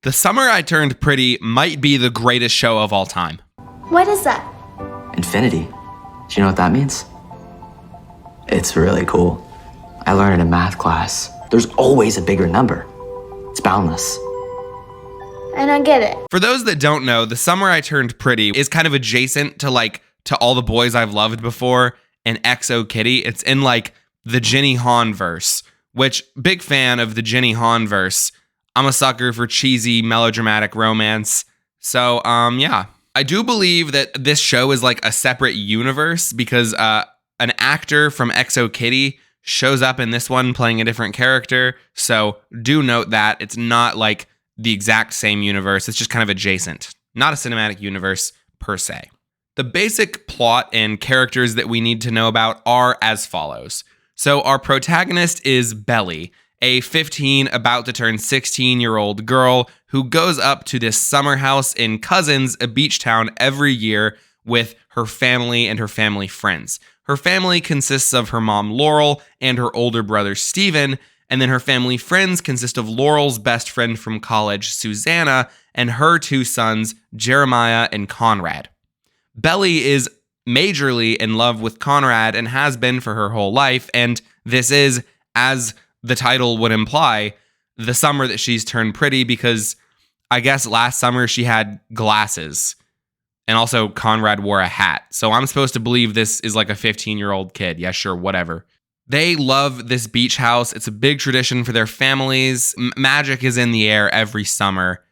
The Summer I Turned Pretty might be the greatest show of all time. What is that? Infinity. Do you know what that means? It's really cool. I learned it in math class. There's always a bigger number. It's boundless. I don't get it. For those that don't know, The Summer I Turned Pretty is kind of adjacent to All the Boys I've Loved Before and XO Kitty. It's in like the Jenny Han verse, which big fan of the Jenny Han verse. I'm a sucker for cheesy melodramatic romance. So, yeah. I do believe that this show is like a separate universe because an actor from XO Kitty shows up in this one playing a different character. So do note that it's not like the exact same universe. It's just kind of adjacent. Not a cinematic universe per se. The basic plot and characters that we need to know about are as follows. So our protagonist is Belly, a 15, about to turn 16-year-old girl who goes up to this summer house in Cousins, a beach town, every year with her family and her family friends. Her family consists of her mom, Laurel, and her older brother, Steven, and then her family friends consist of Laurel's best friend from college, Susanna, and her two sons, Jeremiah and Conrad. Belly is majorly in love with Conrad and has been for her whole life, and this is, as the title would imply, the summer that she's turned pretty because I guess last summer she had glasses and also Conrad wore a hat. So I'm supposed to believe this is like a 15-year-old kid. Yeah, sure, whatever. They love this beach house. It's a big tradition for their families. Magic is in the air every summer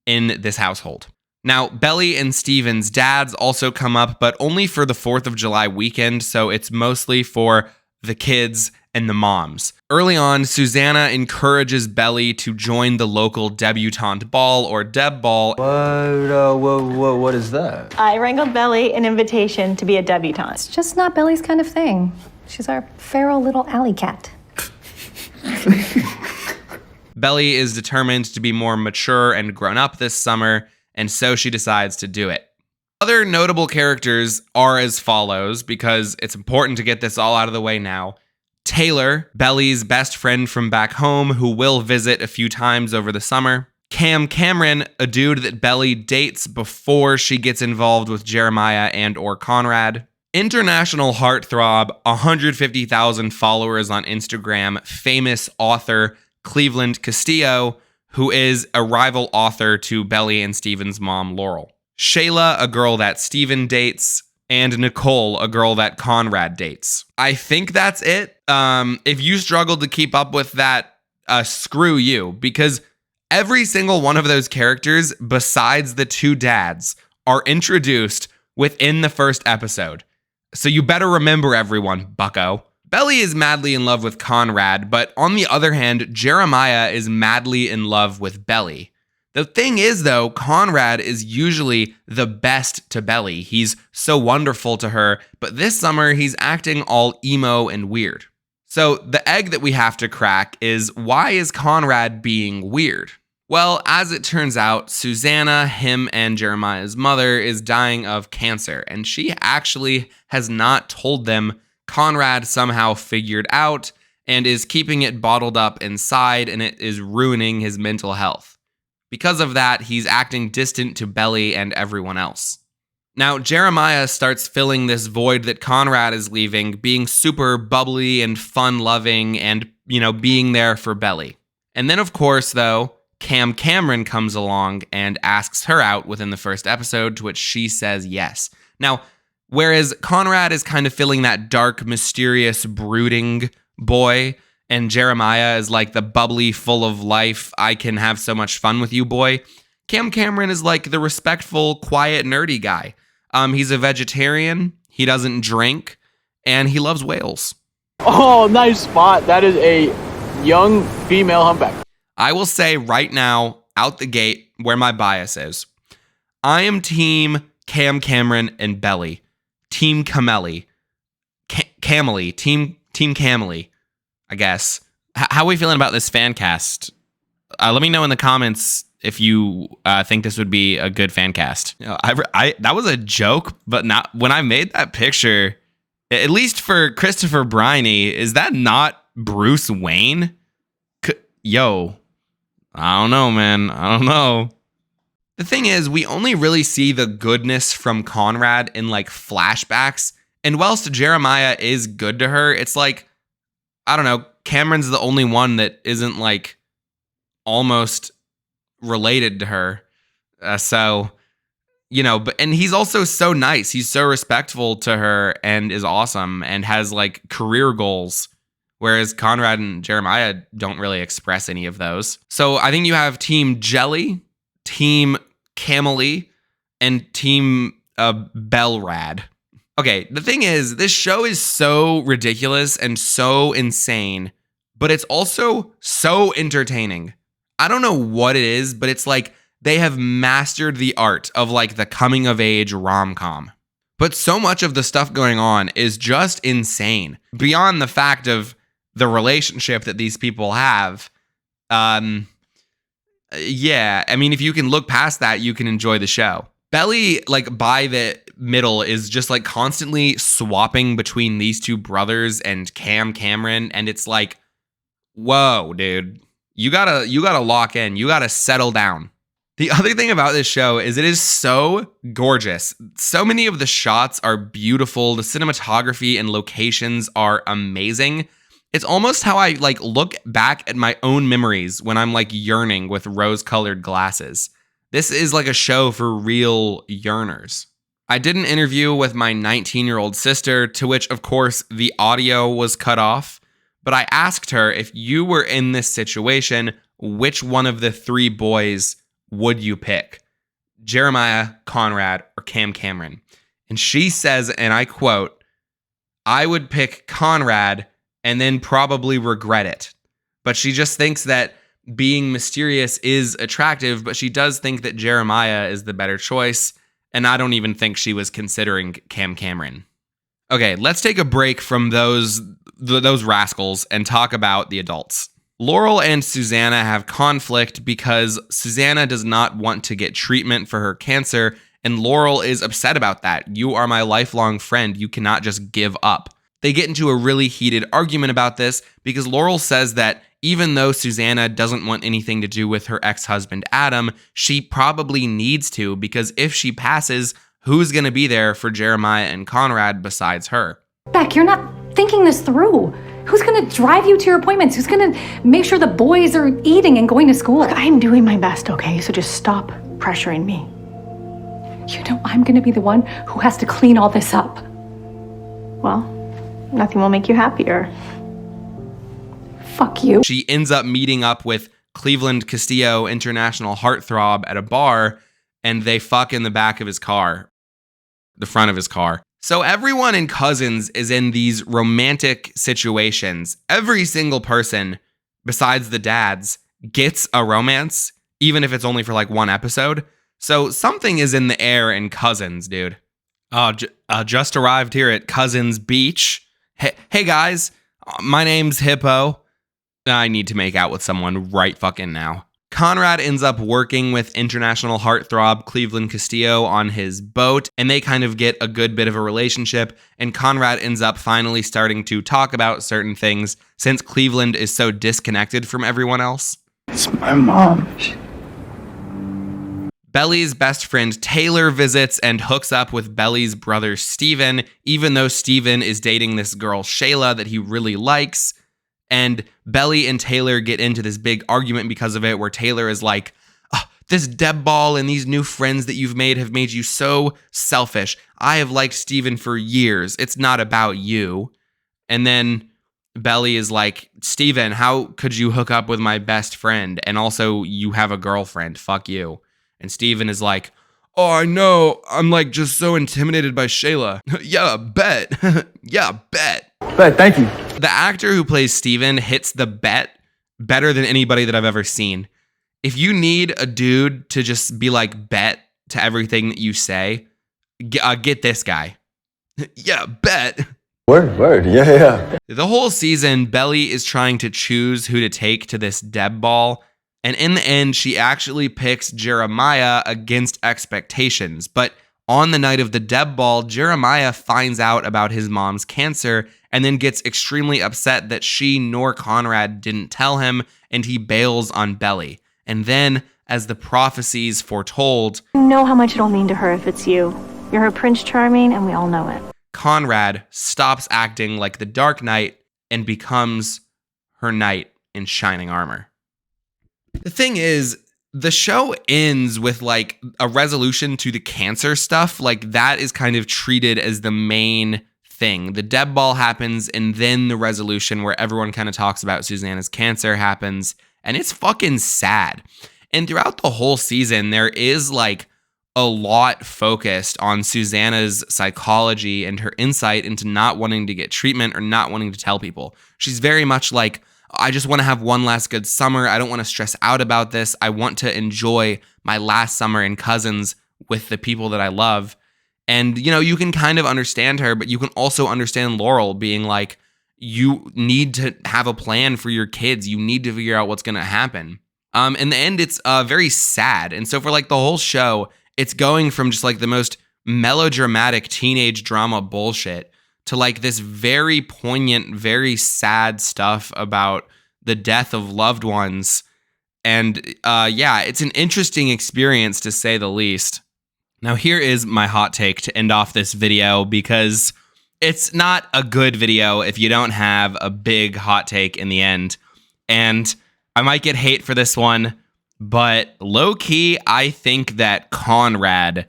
in this household. Now, Belly and Steven's dads also come up, but only for the 4th of July weekend, so it's mostly for the kids and the moms. Early on, Susanna encourages Belly to join the local debutante ball or Deb Ball. What is that? I wrangled Belly an invitation to be a debutante. It's just not Belly's kind of thing. She's our feral little alley cat. Belly is determined to be more mature and grown up this summer, and so she decides to do it. Other notable characters are as follows, because it's important to get this all out of the way now. Taylor, Belly's best friend from back home, who will visit a few times over the summer. Cameron, a dude that Belly dates before she gets involved with Jeremiah and or Conrad. International heartthrob, 150,000 followers on Instagram, famous author Cleveland Castillo, who is a rival author to Belly and Steven's mom, Laurel. Shayla, a girl that Steven dates, and Nicole, a girl that Conrad dates. I think that's it. If you struggled to keep up with that, screw you, because every single one of those characters, besides the two dads, are introduced within the first episode. So you better remember everyone, bucko. Belly is madly in love with Conrad, but on the other hand, Jeremiah is madly in love with Belly. The thing is, though, Conrad is usually the best to Belly. He's so wonderful to her, but this summer he's acting all emo and weird. So the egg that we have to crack is, why is Conrad being weird? Well, as it turns out, Susanna, him and Jeremiah's mother, is dying of cancer, and she actually has not told them. Conrad somehow figured out and is keeping it bottled up inside, and it is ruining his mental health. Because of that, he's acting distant to Belly and everyone else. Now, Jeremiah starts filling this void that Conrad is leaving, being super bubbly and fun-loving and, being there for Belly. And then, of course, though, Cameron comes along and asks her out within the first episode, to which she says yes. Now, whereas Conrad is kind of filling that dark, mysterious, brooding boy, and Jeremiah is like the bubbly, full of life, I can have so much fun with you boy, Cameron is like the respectful, quiet, nerdy guy. He's a vegetarian, he doesn't drink, and he loves whales. Oh, nice spot. That is a young female humpback. I will say right now, out the gate, where my bias is. I am team Cameron and Belly. Team camelly. Camelly. Team camelly, I guess. How are we feeling about this fan cast? Let me know in the comments if you think this would be a good fan cast. That was a joke, but not when I made that picture, at least for Christopher Briney, is that not Bruce Wayne? Yo, I don't know, man. I don't know. The thing is, we only really see the goodness from Conrad in like flashbacks. And whilst Jeremiah is good to her, it's like, I don't know, Cameron's the only one that isn't like almost related to her. So, and he's also so nice. He's so respectful to her and is awesome and has like career goals. Whereas Conrad and Jeremiah don't really express any of those. So I think you have Team Jelly, Team Camelly, and Team Bellrad. Okay, the thing is, this show is so ridiculous and so insane, but it's also so entertaining. I don't know what it is, but it's like they have mastered the art of like the coming of age rom-com. But so much of the stuff going on is just insane. Beyond the fact of the relationship that these people have. Yeah, I mean, if you can look past that, you can enjoy the show. Belly, like by the middle, is just like constantly swapping between these two brothers and Cameron, and it's like, whoa, dude, you gotta lock in, you gotta settle down. The other thing about this show is it is so gorgeous. So many of the shots are beautiful. The cinematography and locations are amazing. It's almost how I like look back at my own memories when I'm like yearning with rose-colored glasses. This is like a show for real yearners. I did an interview with my 19-year-old sister, to which, of course, the audio was cut off. But I asked her, if you were in this situation, which one of the three boys would you pick? Jeremiah, Conrad, or Cameron? And she says, and I quote, "I would pick Conrad and then probably regret it." But she just thinks that being mysterious is attractive, but she does think that Jeremiah is the better choice, and I don't even think she was considering Cameron. Okay, let's take a break from those rascals and talk about the adults. Laurel and Susanna have conflict because Susanna does not want to get treatment for her cancer, and Laurel is upset about that. You are my lifelong friend. You cannot just give up. They get into a really heated argument about this because Laurel says that even though Susanna doesn't want anything to do with her ex-husband Adam, she probably needs to, because if she passes, who's going to be there for Jeremiah and Conrad besides her? Beck, you're not thinking this through. Who's going to drive you to your appointments? Who's going to make sure the boys are eating and going to school? Look, I'm doing my best, okay? So just stop pressuring me. You know I'm going to be the one who has to clean all this up. Well, nothing will make you happier. Fuck you. She ends up meeting up with Cleveland Castillo, international heartthrob, at a bar, and they fuck in the back of his car, the front of his car. So everyone in Cousins is in these romantic situations. Every single person, besides the dads, gets a romance, even if it's only for like one episode. So something is in the air in Cousins, dude. Just arrived here at Cousins Beach. Hey guys, my name's Hippo. I need to make out with someone right fucking now. Conrad ends up working with international heartthrob Cleveland Castillo on his boat, and they kind of get a good bit of a relationship, and Conrad ends up finally starting to talk about certain things since Cleveland is so disconnected from everyone else. It's my mom. Belly's best friend Taylor visits and hooks up with Belly's brother Steven, even though Steven is dating this girl Shayla that he really likes. And Belly and Taylor get into this big argument because of it, where Taylor is like, "Oh, this Deb ball and these new friends that you've made have made you so selfish. I have liked Steven for years. It's not about you." And then Belly is like, "Steven, how could you hook up with my best friend? And also, you have a girlfriend. Fuck you." And Steven is like, "Oh, I know. I'm like just so intimidated by Shayla." Yeah, bet. Yeah, bet. Bet, thank you. The actor who plays Steven hits the bet better than anybody that I've ever seen. If you need a dude to just be like bet to everything that you say, get this guy. Yeah, bet. Word, yeah. The whole season, Belly is trying to choose who to take to this Deb ball. And in the end, she actually picks Jeremiah against expectations. But on the night of the Deb ball, Jeremiah finds out about his mom's cancer and then gets extremely upset that she nor Conrad didn't tell him, and he bails on Belly. And then, as the prophecies foretold, You know how much it'll mean to her if it's you. You're her Prince Charming, and we all know it. Conrad stops acting like the Dark Knight and becomes her knight in shining armor. The thing is, the show ends with like a resolution to the cancer stuff. Like that is kind of treated as the main thing. The Deb ball happens, and then the resolution where everyone kind of talks about Susanna's cancer happens, and it's fucking sad. And throughout the whole season, there is like a lot focused on Susanna's psychology and her insight into not wanting to get treatment or not wanting to tell people. She's very much like, I just want to have one last good summer. I don't want to stress out about this. I want to enjoy my last summer in Cousins with the people that I love. And, you know, you can kind of understand her, but you can also understand Laurel being like, you need to have a plan for your kids. You need to figure out what's going to happen. In the end, it's very sad. And so for like the whole show, it's going from just like the most melodramatic teenage drama bullshit to like this very poignant, very sad stuff about the death of loved ones. And yeah, it's an interesting experience to say the least. Now, here is my hot take to end off this video, because it's not a good video if you don't have a big hot take in the end. And I might get hate for this one, but low-key, I think that Conrad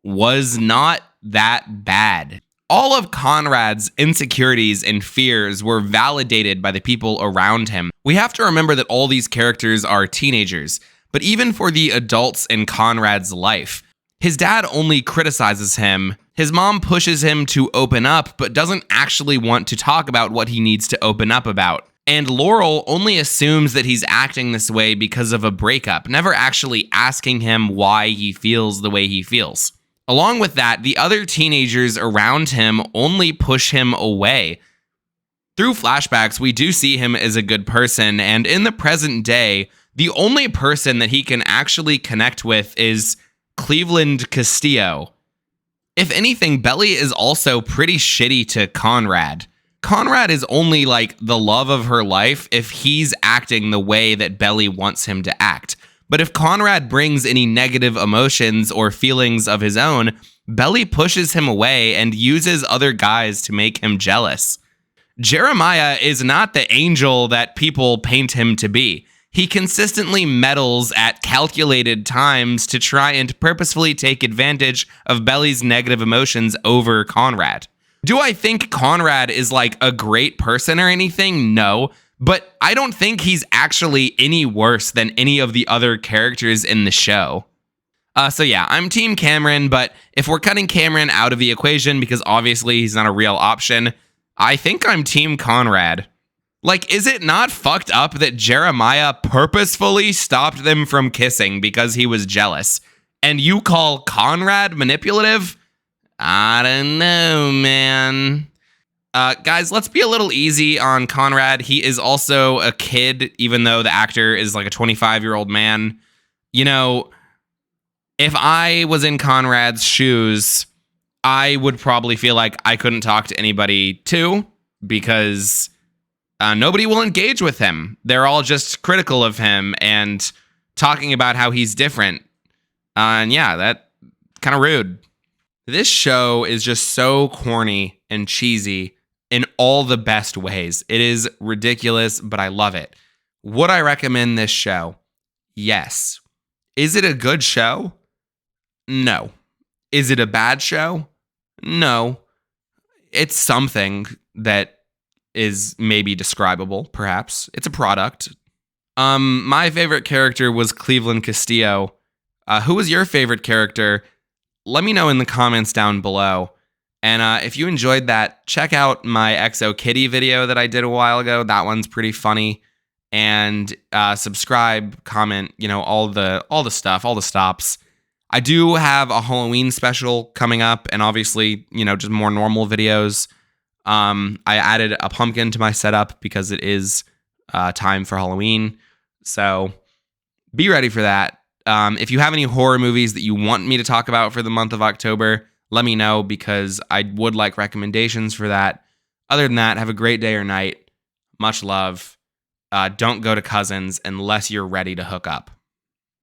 was not that bad. All of Conrad's insecurities and fears were validated by the people around him. We have to remember that all these characters are teenagers, but even for the adults in Conrad's life, his dad only criticizes him. His mom pushes him to open up, but doesn't actually want to talk about what he needs to open up about. And Laurel only assumes that he's acting this way because of a breakup, never actually asking him why he feels the way he feels. Along with that, the other teenagers around him only push him away. Through flashbacks, we do see him as a good person, and in the present day, the only person that he can actually connect with is Cleveland Castillo. If anything, Belly is also pretty shitty to Conrad. Conrad is only like the love of her life if he's acting the way that Belly wants him to act. But if Conrad brings any negative emotions or feelings of his own, Belly pushes him away and uses other guys to make him jealous. Jeremiah is not the angel that people paint him to be. He consistently meddles at calculated times to try and purposefully take advantage of Belly's negative emotions over Conrad. Do I think Conrad is like a great person or anything? No. But I don't think he's actually any worse than any of the other characters in the show. So yeah, I'm Team Cameron, but if we're cutting Cameron out of the equation because obviously he's not a real option, I think I'm Team Conrad. Like, is it not fucked up that Jeremiah purposefully stopped them from kissing because he was jealous? And you call Conrad manipulative? I don't know, man. Guys, let's be a little easy on Conrad. He is also a kid, even though the actor is like a 25-year-old man. You know, if I was in Conrad's shoes, I would probably feel like I couldn't talk to anybody too, because nobody will engage with him. They're all just critical of him and talking about how he's different. And yeah, that's kind of rude. This show is just so corny and cheesy in all the best ways. It is ridiculous, but I love it. Would I recommend this show? Yes. Is it a good show? No. Is it a bad show? No. It's something that is maybe describable, perhaps. It's a product. My favorite character was Cleveland Castillo. Who was your favorite character? Let me know in the comments down below. And if you enjoyed that, check out my XO Kitty video that I did a while ago. That one's pretty funny. And subscribe, comment, you know, all the stuff, all the stops. I do have a Halloween special coming up, and obviously, you know, just more normal videos. I added a pumpkin to my setup because it is time for Halloween. So be ready for that. If you have any horror movies that you want me to talk about for the month of October, let me know, because I would like recommendations for that. Other than that, have a great day or night. Much love. Don't go to Cousins unless you're ready to hook up.